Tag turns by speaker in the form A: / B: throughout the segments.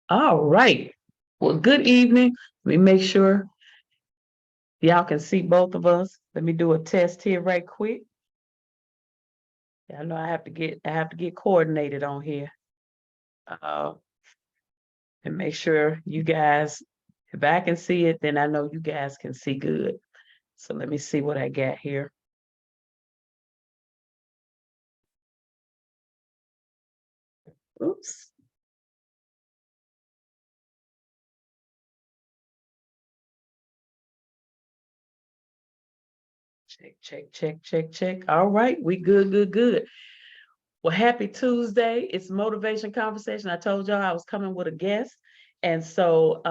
A: All right. Well, good evening. Let me make sure y'all can see both of us. Let me do a test here right quick. I know I have to get coordinated on here. Uh, and make sure you guys, if I can see it, then I know you guys can see good. So let me see what I got here. Oops. Check, check, check, check, check. All right, we good, good, good. Well, happy Tuesday. It's motivation conversation. I told y'all I was coming with a guest. And so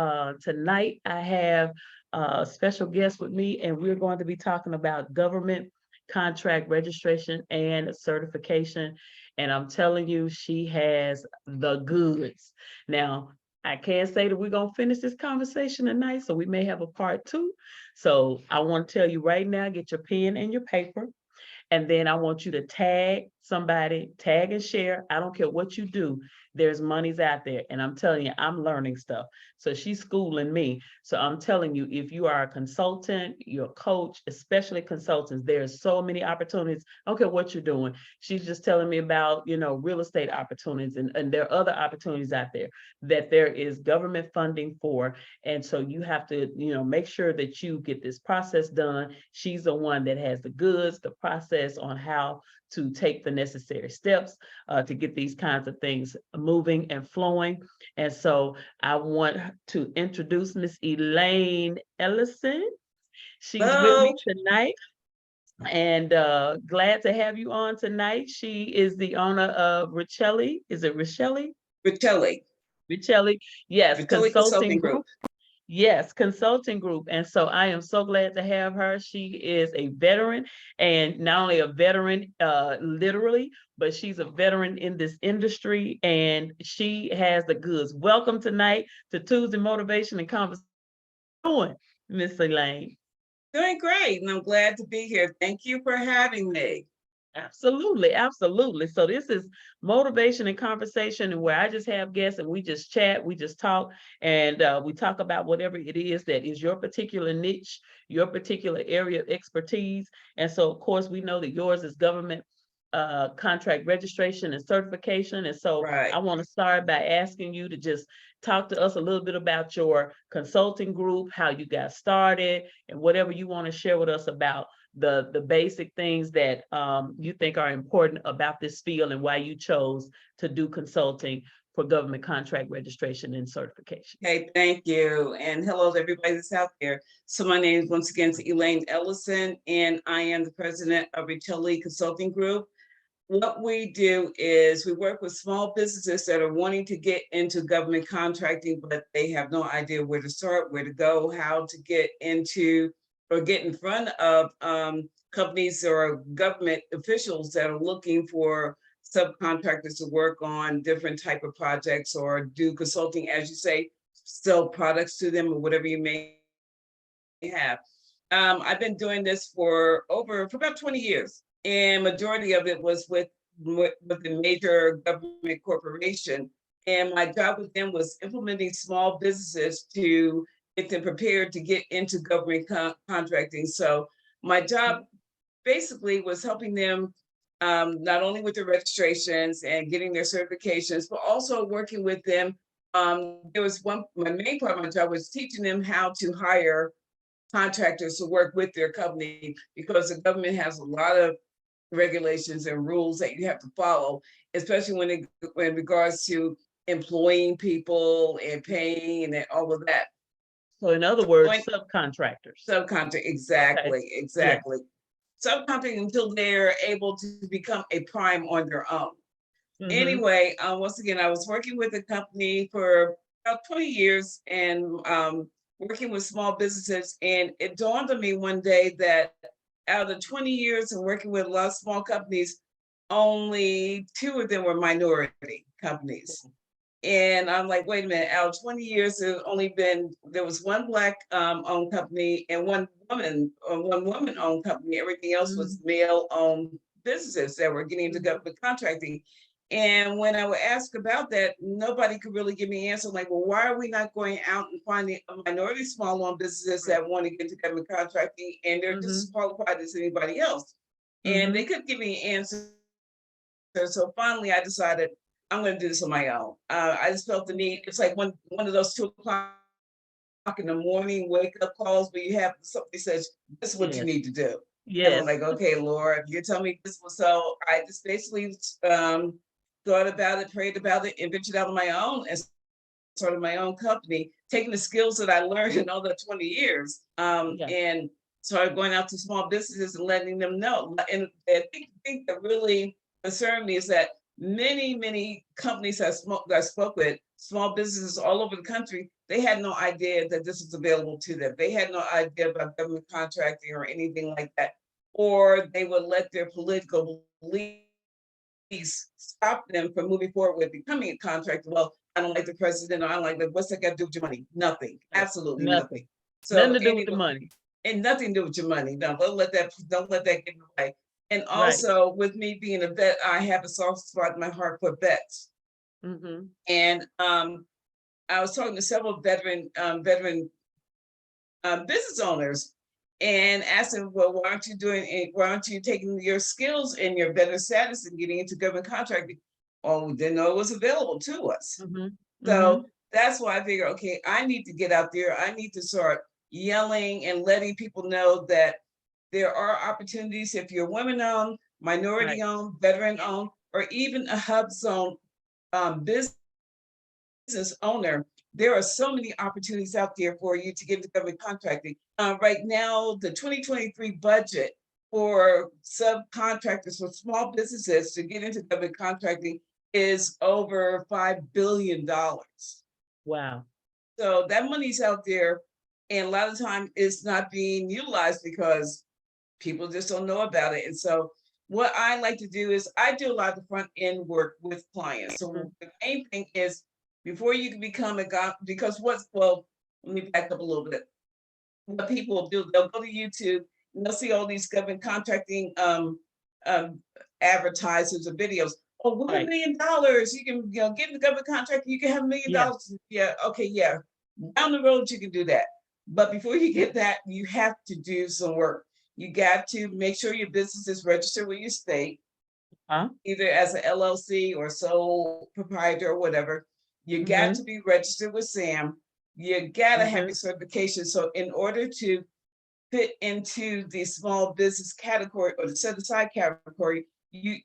A: tonight I have a special guest with me, and we're going to be talking about government contract registration and certification. And I'm telling you, she has the goods. Now, I can't say that we're going to finish this conversation tonight, so we may have a part two. So I want to tell you right now, get your pen and your paper. And then I want you to tag somebody, tag and share. I don't care what you do. There's monies out there. And I'm telling you, I'm learning stuff. So she's schooling me. So I'm telling you, if you are a consultant, you're a coach, especially consultants, there's so many opportunities. I don't care what you're doing. She's just telling me about, real estate opportunities. And there are other opportunities out there that there is government funding for. And so you have to, make sure that you get this process done. She's the one that has the goods, the process on how to take the necessary steps to get these kinds of things moving and flowing. And so I want to introduce Miss Elaine Ellison. She's with me
B: Hello,
A: tonight and glad to have you on tonight. She is the owner of Richelli. Is it Richelli?
B: Vitelli,
A: Richelli, yes,
B: Vitelli
A: consulting
B: Consulting Group.
A: group. Yes, consulting group. And so I am so glad to have her. She is a veteran, and not only a veteran literally, but she's a veteran in this industry, and she has the goods. Welcome tonight to Tuesday Motivation and Conversation. Doing, Miss Elaine.
B: Doing great, and I'm glad to be here. Thank you for having me.
A: Absolutely, absolutely. So this is motivation and conversation, and where I just have guests and we just chat, we just talk, and we talk about whatever it is that is your particular niche, your particular area of expertise. And so, of course, we know that yours is government contract registration and certification. And so, I
B: Right.
A: want to start by asking you to just talk to us a little bit about your consulting group, how you got started, and whatever you want to share with us about the basic things that you think are important about this field and why you chose to do consulting for government contract registration and certification.
B: Okay, thank you. And hello to everybody that's out there. So my name is once again Elaine Ellison, and I am the president of Vitelli Consulting Group. What we do is we work with small businesses that are wanting to get into government contracting, but they have no idea where to start, where to go, how to get into or get in front of companies or government officials that are looking for subcontractors to work on different type of projects or do consulting, as you say, sell products to them or whatever you may have. I've been doing this for about 20 years, and majority of it was with the major government corporation. And my job with them was implementing small businesses to get them prepared to get into government contracting. So my job basically was helping them not only with their registrations and getting their certifications, but also working with them. There was my main part of my job was teaching them how to hire contractors to work with their company because the government has a lot of regulations and rules that you have to follow, especially when regards to employing people and paying and all of that.
A: So in other words, subcontractors.
B: Subcontract,
A: Okay.
B: exactly,
A: Yes.
B: exactly. Subcontracting until they're able to become a prime on their own.
A: Mm-hmm.
B: Anyway, once again, I was working with a company for about 20 years and working with small businesses. And it dawned on me one day that out of 20 years and working with a lot of small companies, only two of them were minority companies. And I'm like, wait a minute, out of 20 years, there was one black owned company and one woman owned company. Everything else was
A: Mm-hmm.
B: male owned businesses that were getting into government contracting. And when I would ask about that, nobody could really give me an answer. Like, well, why are we not going out and finding a minority small-owned businesses that want to get into government contracting and they're just as
A: Mm-hmm.
B: qualified as anybody else? And they
A: Mm-hmm.
B: couldn't give me an answer. So finally, I decided I'm going to do this on my own. I just felt the need. It's like one of those 2 o'clock in the morning wake up calls where you have somebody says, "This is what you
A: Yes.
B: need to do." And I'm
A: Yes.
B: like, "Okay, Lord, you tell me this." So I just basically thought about it, prayed about it, and ventured out on my own and started my own company, taking the skills that I learned in all the 20 years,
A: Yeah.
B: and started going out to small businesses and letting them know. And I think that really concerned me is that many companies that I spoke with, small businesses all over the country, they had no idea that this was available to them. They had no idea about government contracting or anything like that, or they would let their political beliefs stop them from moving forward with becoming a contractor. Well, I don't like the president, or I don't like the, what's that got to do with your money? Nothing,
A: Right.
B: absolutely
A: Nothing.
B: nothing.
A: Nothing
B: So
A: to do with the
B: anyway,
A: money.
B: and nothing to do with your money. No, don't let that get in the way. And
A: Right.
B: also with me being a vet, I have a soft spot in my heart for vets.
A: Mm-hmm.
B: And I was talking to several veteran business owners and asked them, well, why aren't you taking your skills and your veteran status and getting into government contracting? Oh, we didn't know it was available to us.
A: Mm-hmm. Mm-hmm.
B: So that's why I figure, okay, I need to get out there. I need to start yelling and letting people know that there are opportunities if you're women owned, minority
A: Right.
B: owned, veteran owned, or even a hub zone business owner. There are so many opportunities out there for you to get into government contracting. Right now, the 2023 budget for subcontractors for small businesses to get into government contracting is over $5 billion.
A: Wow.
B: So that money's out there, and a lot of time it's not being utilized because people just don't know about it. And so what I like to do is I do a lot of the front end work with clients.
A: Mhm.
B: So the main thing is before you can become a god, because well, let me back up a little bit. What people will do, they'll go to YouTube and they'll see all these government contracting um advertisers or videos. Oh,
A: Right.
B: $1 million. You can, get in the government contract, you can have $1 million.
A: Yeah.
B: Yeah, okay, yeah. Down the road you can do that. But before you get that, you have to do some work. You got to make sure your business is registered with your state,
A: Huh?
B: either as an LLC or sole proprietor or whatever. You got
A: Mm-hmm.
B: to be registered with SAM. You got to have
A: Mm-hmm.
B: your certification. So in order to fit into the small business category or the set aside category, you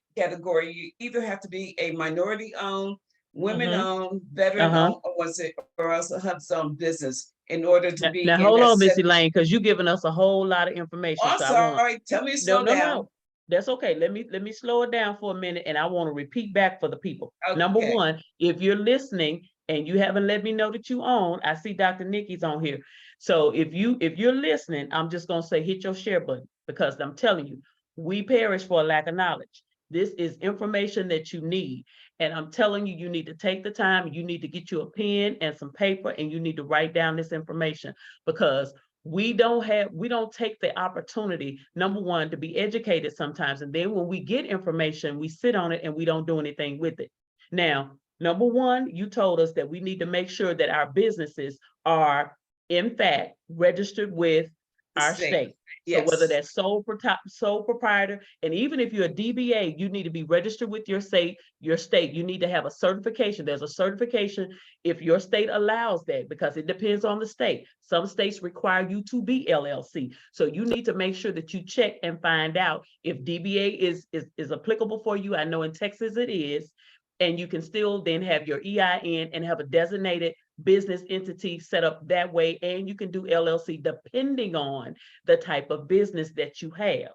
B: either have to be a minority owned, women
A: Mm-hmm.
B: owned, veteran
A: Uh-huh.
B: owned, or else a hub zone business in order to be
A: Now
B: in
A: hold
B: that
A: on,
B: set.
A: Missy Lane, because you're giving us a whole lot of
B: Oh,
A: information.
B: I'm
A: So I want
B: sorry. Tell me to
A: no,
B: slow
A: no,
B: down.
A: no. That's okay. Let me slow it down for a minute, and I want to repeat back for the people. Number
B: Okay.
A: one, if you're listening and you haven't let me know that you own, I see Dr. Nikki's on here. So if you're listening, I'm just gonna say hit your share button because I'm telling you, we perish for a lack of knowledge. This is information that you need. And I'm telling you, you need to take the time, you need to get you a pen and some paper, and you need to write down this information because we don't take the opportunity, number one, to be educated sometimes, and then when we get information we sit on it and we don't do anything with it. Now, number one, you told us that we need to make sure that our businesses are in fact registered with
B: The
A: our
B: state.
A: state. So whether
B: Yes.
A: that's sole proprietor, and even if you're a DBA, you need to be registered with your state. You need to have a certification. There's a certification if your state allows that, because it depends on the state. Some states require you to be LLC. So you need to make sure that you check and find out if DBA is applicable for you. I know in Texas it is. And you can still then have your EIN and have a designated business entity set up that way. And you can do LLC depending on the type of business that you have.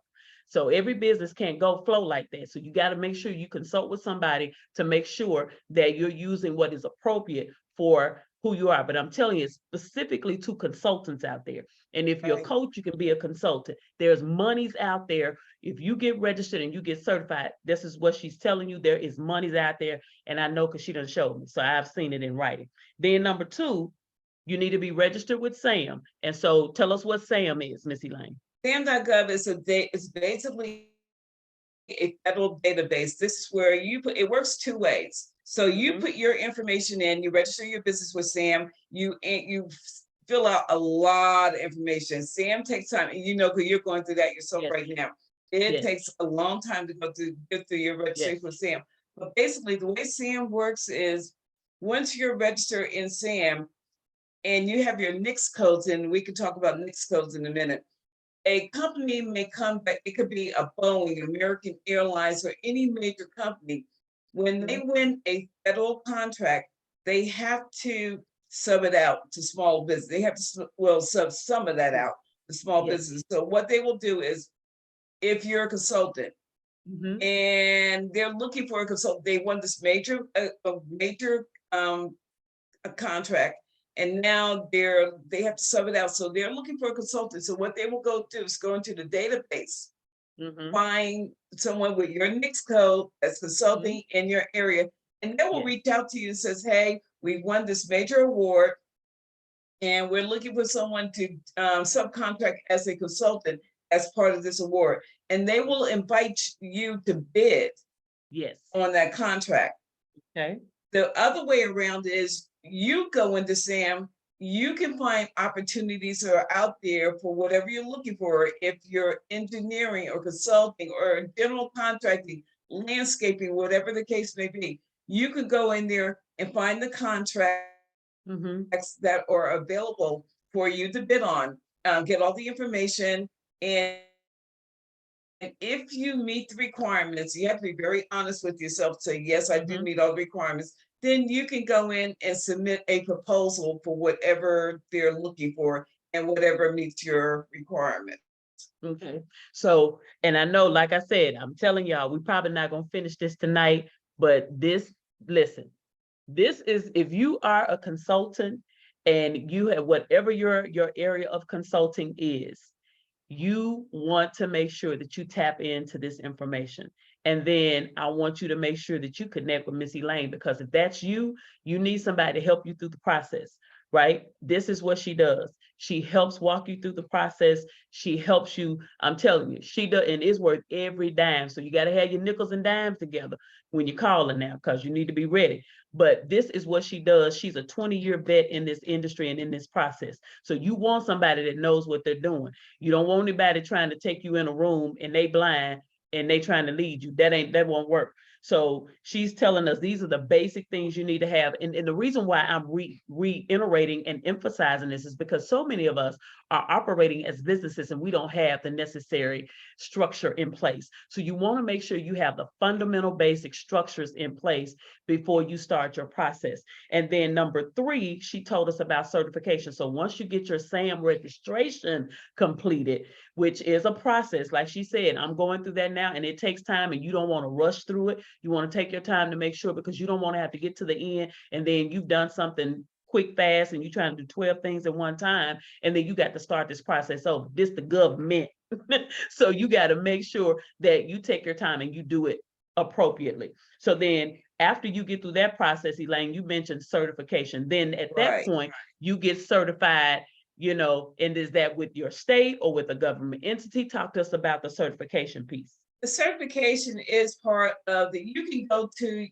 A: So every business can't go flow like that. So you got to make sure you consult with somebody to make sure that you're using what is appropriate for who you are. But I'm telling you, specifically to consultants out there. And if you're a
B: Right.
A: coach, you can be a consultant. There's monies out there. If you get registered and you get certified, this is what she's telling you. There is monies out there. And I know because she done showed me. So I've seen it in writing. Then number two, you need to be registered with SAM. And so tell us what SAM is, Miss Elaine.
B: Sam.gov is basically a federal database. This is where you put, it works two ways. So you
A: Mhm.
B: put your information in, you register your business with SAM, you fill out a lot of information. SAM takes time, and you know, because you're going through that yourself
A: Yes,
B: right now. It
A: yes,
B: takes a long time to get through your registration
A: yes.
B: with SAM. But basically, the way SAM works is once you're registered in SAM and you have your NICS codes, and we can talk about NICS codes in a minute. A company may come back, it could be a Boeing, American Airlines, or any major company. When they
A: Mhm.
B: win a federal contract, they have to sub it out to small business. They have to, well, sub some of that
A: Mm.
B: out to small
A: Yes.
B: business. So what they will do is, if you're a consultant
A: Mhm.
B: and they're looking for a consultant, they won this major a contract, and now they have to sub it out. So they're looking for a consultant. So what they will go do is go into the database,
A: Mhm.
B: find someone with your NICS code that's
A: Mhm.
B: consulting in your area, and they will
A: Yes.
B: reach out to you and says, "Hey, we won this major award, and we're looking for someone to subcontract as a consultant as part of this award." And they will invite you to bid
A: Yes.
B: on that contract.
A: Okay.
B: The other way around is you go into SAM, you can find opportunities that are out there for whatever you're looking for. If you're engineering or consulting or general contracting, landscaping, whatever the case may be, you can go in there and find the contracts
A: Mhm.
B: that are available for you to bid on, get all the information. And if you meet the requirements, you have to be very honest with yourself, say, yes, I do
A: Mhm.
B: meet all the requirements. Then you can go in and submit a proposal for whatever they're looking for and whatever meets your requirement.
A: Okay. So, and I know, like I said, I'm telling y'all, we probably not gonna finish this tonight, but listen, this is if you are a consultant and you have whatever your area of consulting is, you want to make sure that you tap into this information. And then I want you to make sure that you connect with Miss Elaine, because if that's you, you need somebody to help you through the process, right? This is what she does. She helps walk you through the process. She helps you. I'm telling you, she does, and it's worth every dime. So you got to have your nickels and dimes together when you're calling now, because you need to be ready. But this is what she does. She's a 20-year vet in this industry and in this process. So you want somebody that knows what they're doing. You don't want anybody trying to take you in a room and they blind and they trying to lead you. That won't work. So she's telling us these are the basic things you need to have. And the reason why I'm reiterating and emphasizing this is because so many of us are operating as businesses and we don't have the necessary structure in place. So you want to make sure you have the fundamental basic structures in place before you start your process. And then number three, she told us about certification. So once you get your SAM registration completed, which is a process, like she said, I'm going through that now and it takes time and you don't want to rush through it. You want to take your time to make sure, because you don't want to have to get to the end and then you've done something quick, fast, and you're trying to do 12 things at one time, and then you got to start this process over. This the government. So you got to make sure that you take your time and you do it appropriately. So then after you get through that process, Elaine, you mentioned certification. Then at that
B: Right.
A: point, you get certified, and is that with your state or with a government entity? Talk to us about the certification piece.
B: The certification is part of you can go to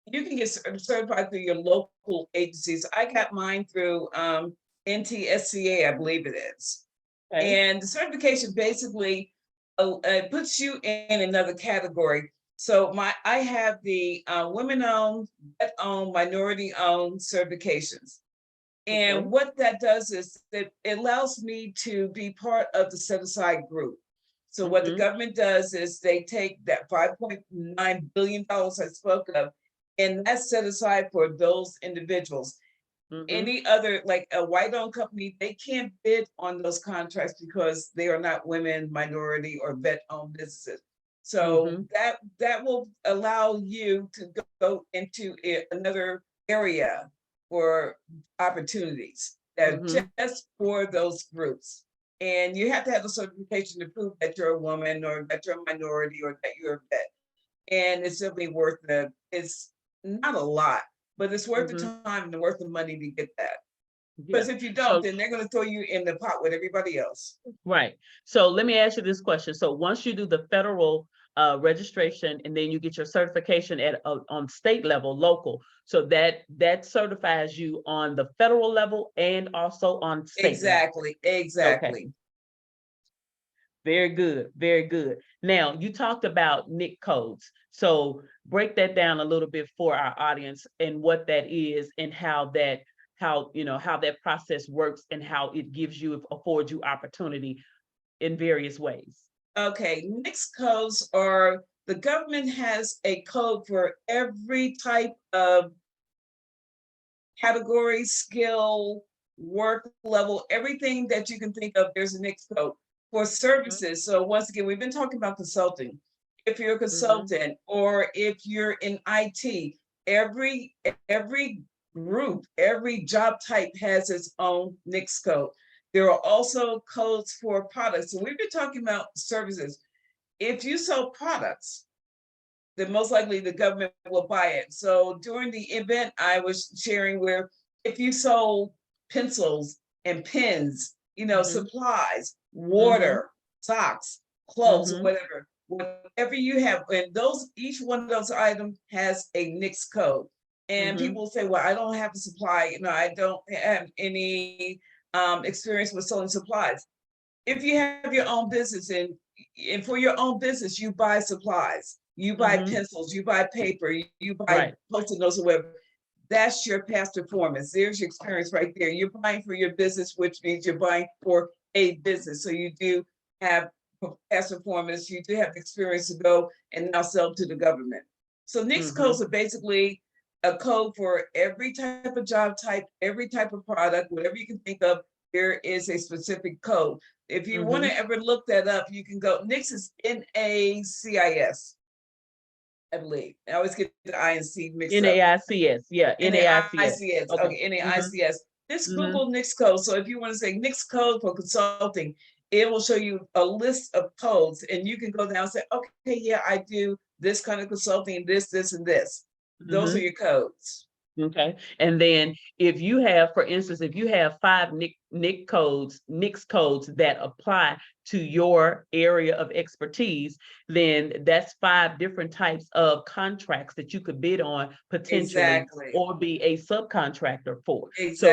B: you can get certified through your local agencies. I got mine through NTSCA, I believe it is.
A: Okay.
B: And the certification basically puts you in another category. So I have the women-owned, vet-owned, minority-owned certifications. And
A: Okay.
B: what that does is that it allows me to be part of the set-aside group. So what the
A: Mm-hmm.
B: government does is they take that $5.9 billion I spoke of, and that's set aside for those individuals.
A: Mm-hmm.
B: Any other, like a white-owned company, they can't bid on those contracts because they are not women, minority, or vet-owned businesses. So
A: Mm-hmm.
B: that will allow you to go into another area for opportunities that are
A: Mm-hmm.
B: just for those groups. And you have to have a certification to prove that you're a woman or that you're a minority or that you're a vet. And it's simply it's not a lot, but it's worth the
A: Mm-hmm.
B: time and worth the money to get that.
A: Yeah.
B: Because if you don't,
A: So
B: then they're going to throw you in the pot with everybody else.
A: right. So let me ask you this question. So once you do the federal registration, and then you get your certification at on state level, local. So that certifies you on the federal level and also on state level.
B: Exactly,
A: Okay.
B: exactly.
A: Very good, very good. Now, you talked about NIC codes. So break that down a little bit for our audience and what that is and how that how that process works and how it affords you opportunity in various ways.
B: Okay, next codes are, the government has a code for every type of category, skill, work level, everything that you can think of, there's a NICS code for services. So once again, we've been talking about consulting. If you're a consultant or if you're in IT, every group, every job type has its own NICS code. There are also codes for products. So we've been talking about services. If you sell products, then most likely the government will buy it. So during the event, I was sharing where if you sold pencils and pens, supplies, water, socks, clothes, whatever you have, and each one of those items has a NICS code. And people say, well, I don't have a supply, I don't have any experience with selling supplies. If you have your own business and for your own business, you buy supplies, you buy pencils, you buy paper, you buy Post-it notes or whatever. That's your past performance. There's your experience right there. You're buying for your business, which means you're buying for a business. So you do have past performance, you do have experience to go and now sell to the government. So NICS codes are basically a code for every type of job type, every type of product, whatever you can think of, there is a specific code. If you want to ever look that up, you can go, NICS is NACIS, I believe. I always get the I and C mixed up.
A: NAICS, yeah, NAICS.
B: NAICS, okay, NAICS. This Google NICS code. So if you want to say NICS code for consulting, it will show you a list of codes and you can go down and say, okay, yeah, I do this kind of consulting, this, and this. Those are your codes.
A: Okay. And then if you have, for instance, if you have 5 NICS codes that apply to your area of expertise, then that's 5 different types of contracts that you could bid on potentially or be a subcontractor for. So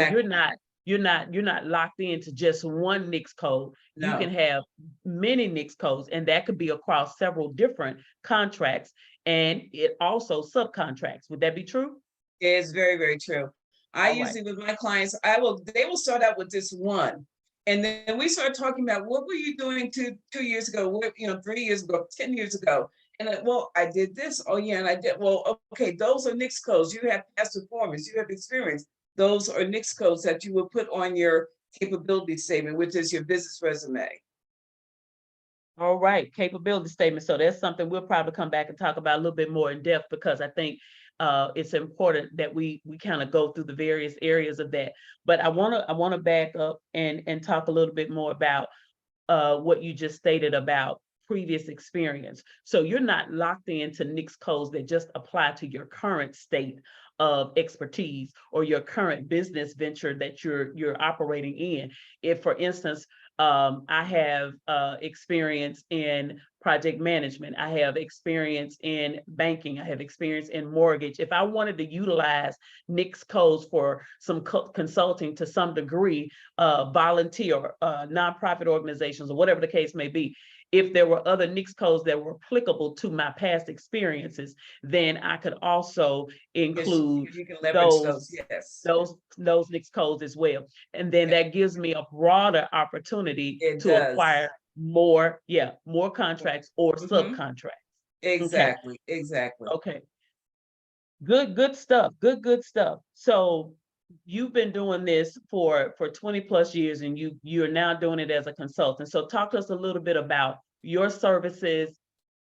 A: you're not locked into just one NICS code. No. You can have many NICS codes, and that could be across several different contracts, and it also subcontracts. Would that be true?
B: It's very, very true. I usually with my clients, they will start out with this one. And then we start talking about what were you doing 2 years ago, 3 years ago, 10 years ago. And well, I did this. Oh yeah, and I did. Well, okay, those are NICS codes. You have past performance, you have experience. Those are NICS codes that you will put on your capability statement, which is your business resume.
A: All right, capability statement. So that's something we'll probably come back and talk about a little bit more in depth, because I think it's important that we kind of go through the various areas of that. But I want to back up and talk a little bit more about what you just stated about previous experience. So you're not locked into NICS codes that just apply to your current state of expertise or your current business venture that you're operating in. If, for instance, I have experience in project management, I have experience in banking, I have experience in mortgage. If I wanted to utilize NICS codes for some consulting to some degree, volunteer, nonprofit organizations, or whatever the case may be, if there were other NICS codes that were applicable to my past experiences, then I could also include
B: you can leverage those
A: NICS codes as well. And then that gives me a broader opportunity to acquire more contracts or subcontracts.
B: Exactly.
A: Okay. Good stuff. Good stuff. So you've been doing this for 20 plus years, and you're now doing it as a consultant. So talk to us a little bit about your services,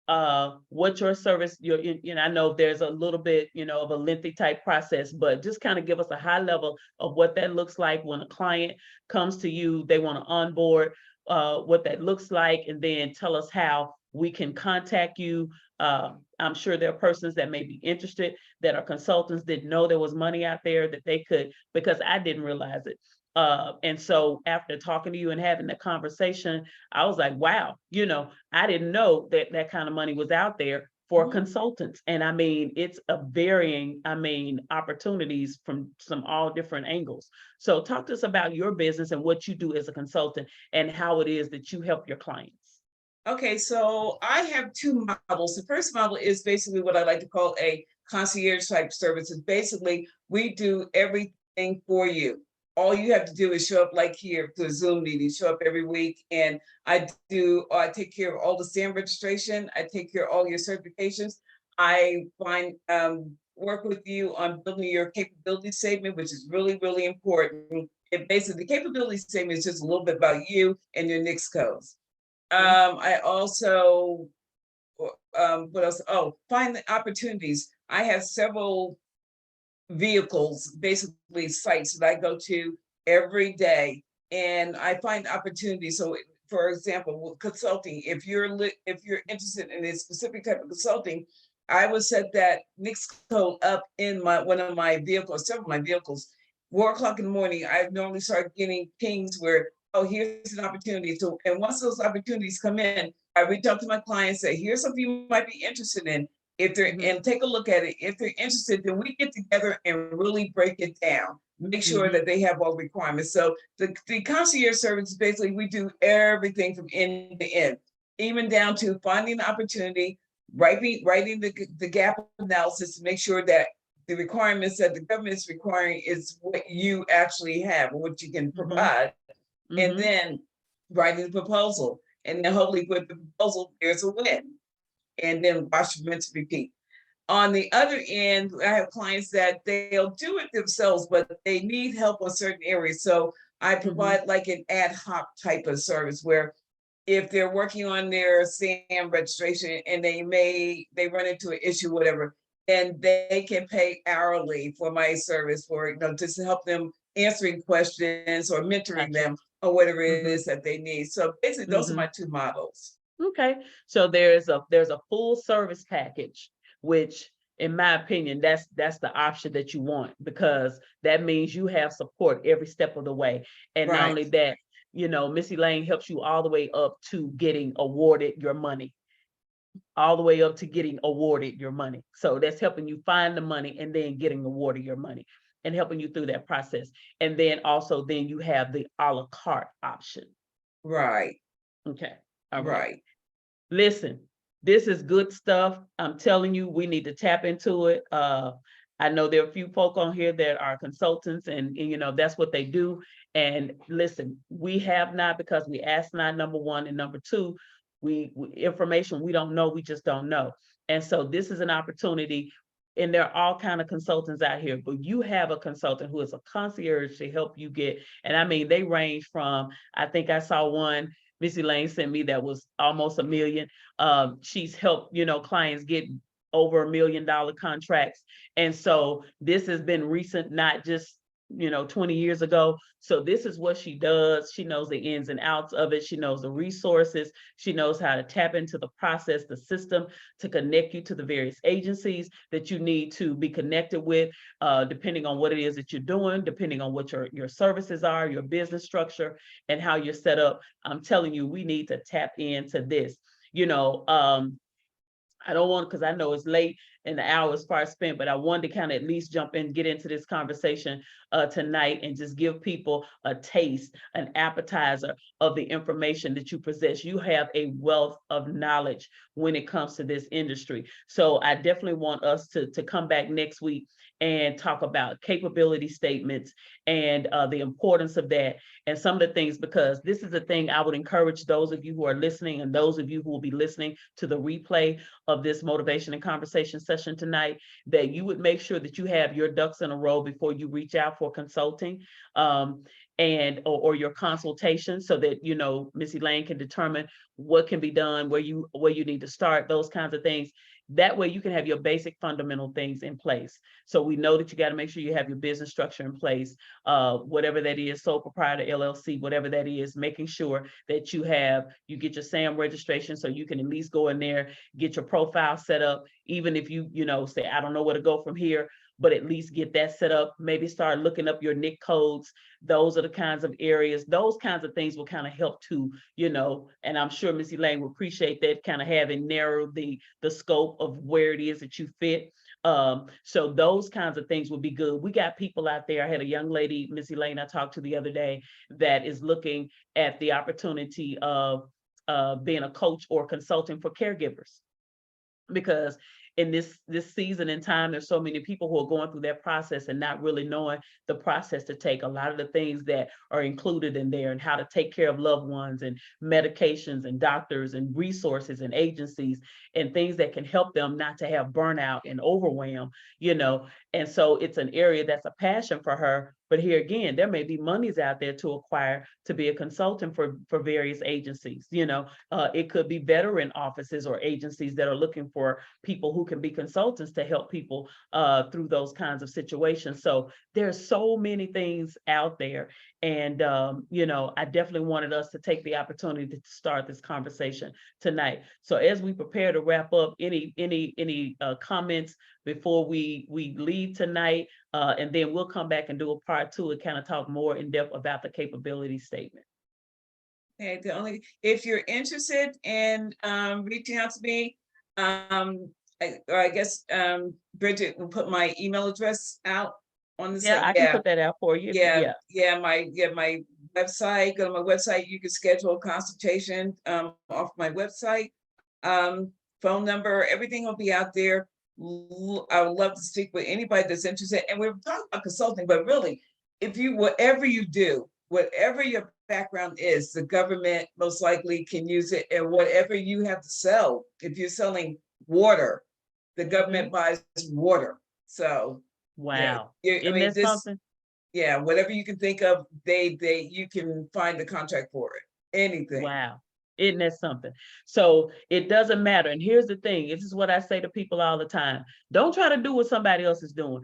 A: what your service, I know there's a little bit, of a lengthy type process, but just kind of give us a high level of what that looks like when a client comes to you, they want to onboard, what that looks like, and then tell us how we can contact you. I'm sure there are persons that may be interested, that are consultants, didn't know there was money out there that they could, because I didn't realize it. And so after talking to you and having the conversation, I was like, wow, I didn't know that that kind of money was out there for
B: Mhm.
A: consultants. And I mean, it's a varying, opportunities from some all different angles. So talk to us about your business and what you do as a consultant and how it is that you help your clients.
B: Okay, so I have two models. The first model is basically what I like to call a concierge type services. Basically, we do everything for you. All you have to do is show up like here to a Zoom meeting, show up every week. And I take care of all the SAM registration. I take care of all your certifications. Work with you on building your capability statement, which is really, really important. It basically, the capability statement is just a little bit about you and your NICS codes.
A: Okay.
B: I also, what else? Oh, find the opportunities. I have several vehicles, basically sites that I go to every day, and I find opportunities. So, for example, with consulting, if you're interested in a specific type of consulting, I would set that NICS code up in my one of my vehicles, several of my vehicles. 4 o'clock in the morning, I normally start getting pings where, oh, here's an opportunity. So, and once those opportunities come in, I reach out to my clients, say, here's something you might be interested in. If they're
A: Hmm.
B: and take a look at it. If they're interested, then we get together and really break it down. Make sure
A: Hmm.
B: that they have all requirements. So the concierge service, basically we do everything from end to end, even down to finding the opportunity, writing the gap analysis to make sure that the requirements that the government is requiring is what you actually have and what you can
A: Hmm.
B: provide, and
A: Hmm.
B: then writing the proposal. And then hopefully with the proposal, there's a win. And then watch, rinse, repeat. On the other end, I have clients that they'll do it themselves, but they need help on certain areas. So I
A: Hmm.
B: provide like an ad hoc type of service where if they're working on their SAM registration and they run into an issue, whatever, and they can pay hourly for my service for, just to help them answering questions or mentoring
A: Gotcha.
B: them or whatever it
A: Hmm.
B: is that they need. So basically, those are
A: Hmm.
B: my two models.
A: Okay, so there's a full service package, which in my opinion, that's the option that you want because that means you have support every step of the way. And not
B: Right,
A: only that, Missy Lane helps you all the way up to getting awarded your money, all the way up to getting awarded your money. So that's helping you find the money and then getting awarded your money and helping you through that process. And then also then you have the a la carte option.
B: right,
A: Okay. All right.
B: right.
A: Listen, this is good stuff. I'm telling you, we need to tap into it. I know there are a few folk on here that are consultants and that's what they do. And listen, we have not because we asked not, number one, and number two, information we don't know, we just don't know. And so this is an opportunity, and there are all kind of consultants out here, but you have a consultant who is a concierge to help you get, and I mean, they range from, I think I saw one Missy Lane sent me that was almost a million. She's helped, clients get over $1 million contracts. And so this has been recent, not just, 20 years ago. So this is what she does. She knows the ins and outs of it. She knows the resources. She knows how to tap into the process, the system to connect you to the various agencies that you need to be connected with, depending on what it is that you're doing, depending on what your services are, your business structure, and how you're set up. I'm telling you, we need to tap into this. You know, I don't want, because I know it's late and the hour is far spent, but I wanted to kind of at least jump in, get into this conversation tonight and just give people a taste, an appetizer of the information that you possess. You have a wealth of knowledge when it comes to this industry. So I definitely want us to come back next week and talk about capability statements and the importance of that and some of the things, because this is the thing I would encourage those of you who are listening and those of you who will be listening to the replay of this motivation and conversation session tonight, that you would make sure that you have your ducks in a row before you reach out for consulting or your consultation, so that Missy Lane can determine what can be done, where you need to start, those kinds of things. That way you can have your basic fundamental things in place. So we know that you got to make sure you have your business structure in place, whatever that is, sole proprietor, LLC, whatever that is, making sure that you get your SAM registration so you can at least go in there, get your profile set up, even if you say, I don't know where to go from here, but at least get that set up. Maybe start looking up your NIC codes. Those are the kinds of areas, those kinds of things will kind of help to, and I'm sure Miss Elaine will appreciate that, kind of having narrowed the scope of where it is that you fit. So those kinds of things would be good. We got people out there. I had a young lady, Miss Elaine, I talked to the other day, that is looking at the opportunity of being a coach or consulting for caregivers, because in this season and time, there's so many people who are going through that process and not really knowing the process to take. A lot of the things that are included in there, and how to take care of loved ones, and medications, and doctors, and resources, and agencies, and things that can help them not to have burnout and overwhelm. And so it's an area that's a passion for her. But here again, there may be monies out there to acquire to be a consultant for various agencies. It could be veteran offices or agencies that are looking for people who can be consultants to help people through those kinds of situations. So there's so many things out there. And, I definitely wanted us to take the opportunity to start this conversation tonight. So as we prepare to wrap up, any comments before we leave tonight? And then we'll come back and do a part 2 and kind of talk more in depth about the capability statement.
B: Okay, if you're interested in reaching out to me, I guess Bridget will put my email address out on the
A: Yeah,
B: site.
A: I can put that out for you.
B: My website. Go to my website. You can schedule a consultation off my website. Phone number, everything will be out there. I would love to speak with anybody that's interested. And we're talking about consulting, but really, whatever you do, whatever your background is, the government most likely can use it. And whatever you have to sell, if you're selling water, the government buys water. So
A: wow,
B: I
A: isn't
B: mean,
A: that something?
B: yeah, whatever you can think of, you can find the contract for it. Anything.
A: Wow. Isn't that something? So it doesn't matter. And here's the thing. This is what I say to people all the time. Don't try to do what somebody else is doing.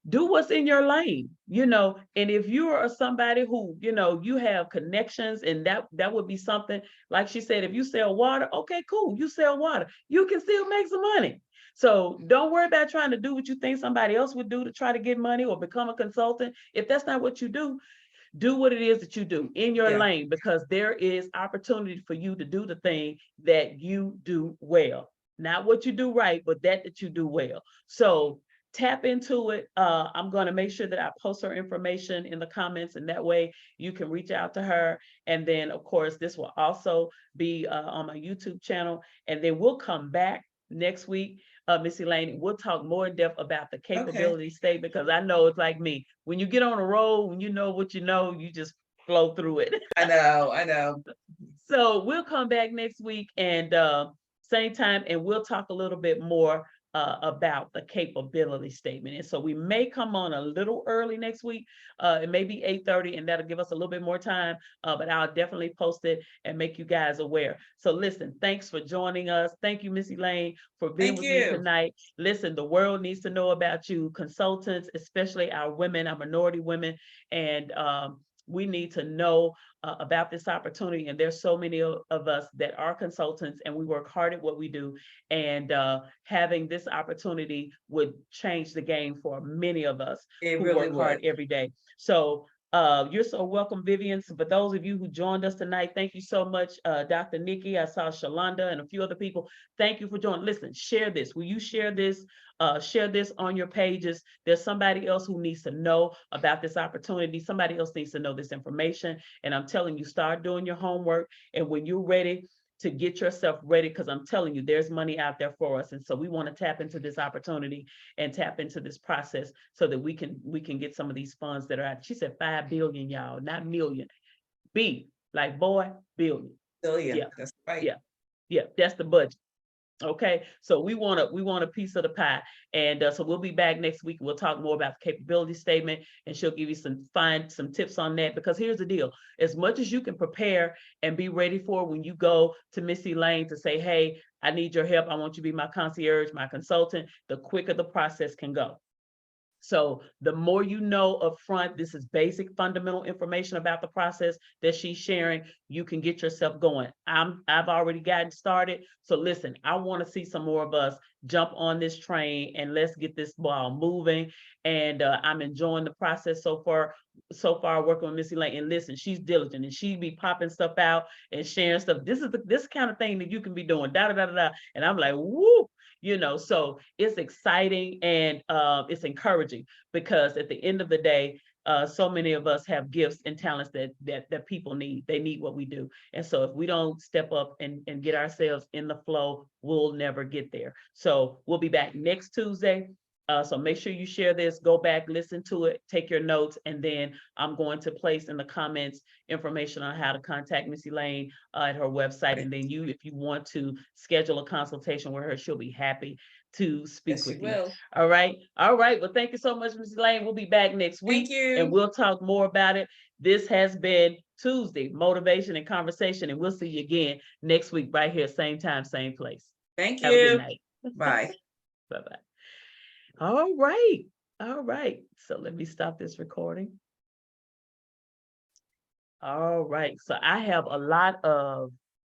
A: Do what's in your lane, and if you are somebody who, you have connections, and that would be something, like she said, if you sell water, okay, cool, you sell water, you can still make some money. So don't worry about trying to do what you think somebody else would do to try to get money or become a consultant. If that's not what you do what it is that you do in your lane, because there is opportunity for you to do the thing that you do well. Not what you do right, but that you do well. So tap into it. I'm going to make sure that I post her information in the comments, and that way you can reach out to her. And then, of course, this will also be on my YouTube channel. And then we'll come back next week, Miss Elaine. We'll talk more in depth about the capability statement, because I know it's like me. When you get on a roll, when you know what you know, you just flow through it.
B: I know.
A: So we'll come back next week, and same time, and we'll talk a little bit more about the capability statement. And so we may come on a little early next week. It may be 8:30, and that'll give us a little bit more time, but I'll definitely post it and make you guys aware. So listen, thanks for joining us. Thank you, Miss Elaine, for being with me tonight. Listen, the world needs to know about you, consultants, especially our women, our minority women, and we need to know about this opportunity. And there's so many of us that are consultants, and we work hard at what we do. And having this opportunity would change the game for many of us who work hard every day. So you're so welcome, Vivian. So for those of you who joined us tonight, thank you so much, Dr. Nikki. I saw Shalonda and a few other people. Thank you for joining. Listen, share this. Will you share this? Share this on your pages. There's somebody else who needs to know about this opportunity. Somebody else needs to know this information. And I'm telling you, start doing your homework. And when you're ready to get yourself ready, because I'm telling you, there's money out there for us. And so we want to tap into this opportunity and tap into this process so that we can get some of these funds that are out. She said 5 billion, y'all, not million. B, like boy, billion.
B: Billion. Yeah, that's right.
A: Yeah, that's the budget. Okay, so we want a piece of the pie. And so we'll be back next week. We'll talk more about the capability statement, and she'll give you some tips on that. Because here's the deal: as much as you can prepare and be ready for when you go to Miss Elaine to say, hey, I need your help, I want you to be my concierge, my consultant, the quicker the process can go. So the more you know upfront, this is basic fundamental information about the process that she's sharing, you can get yourself going. I've already gotten started. So listen, I want to see some more of us jump on this train and let's get this ball moving. And I'm enjoying the process so far working with Miss Elaine. And listen, she's diligent and she be popping stuff out and sharing stuff. This kind of thing that you can be doing, da da da da da. And I'm like, woo, so it's exciting and it's encouraging because at the end of the day, so many of us have gifts and talents that people need. They need what we do. And so if we don't step up and get ourselves in the flow, we'll never get there. So we'll be back next Tuesday. So make sure you share this, go back, listen to it, take your notes, and then I'm going to place in the comments information on how to contact Miss Elaine at her website. And then if you want to schedule a consultation with her, she'll be happy to speak
B: Yes, you
A: with you.
B: will.
A: All right. All right. Well, thank you so much, Miss Elaine. We'll be back next week.
B: Thank you.
A: And we'll talk more about it. This has been Tuesday, Motivation and Conversation, and we'll see you again next week right here, same time, same place.
B: Thank you.
A: Have a good night.
B: Bye.
A: Bye-bye. All right. All right. So let me stop this recording. All right. So I have a lot of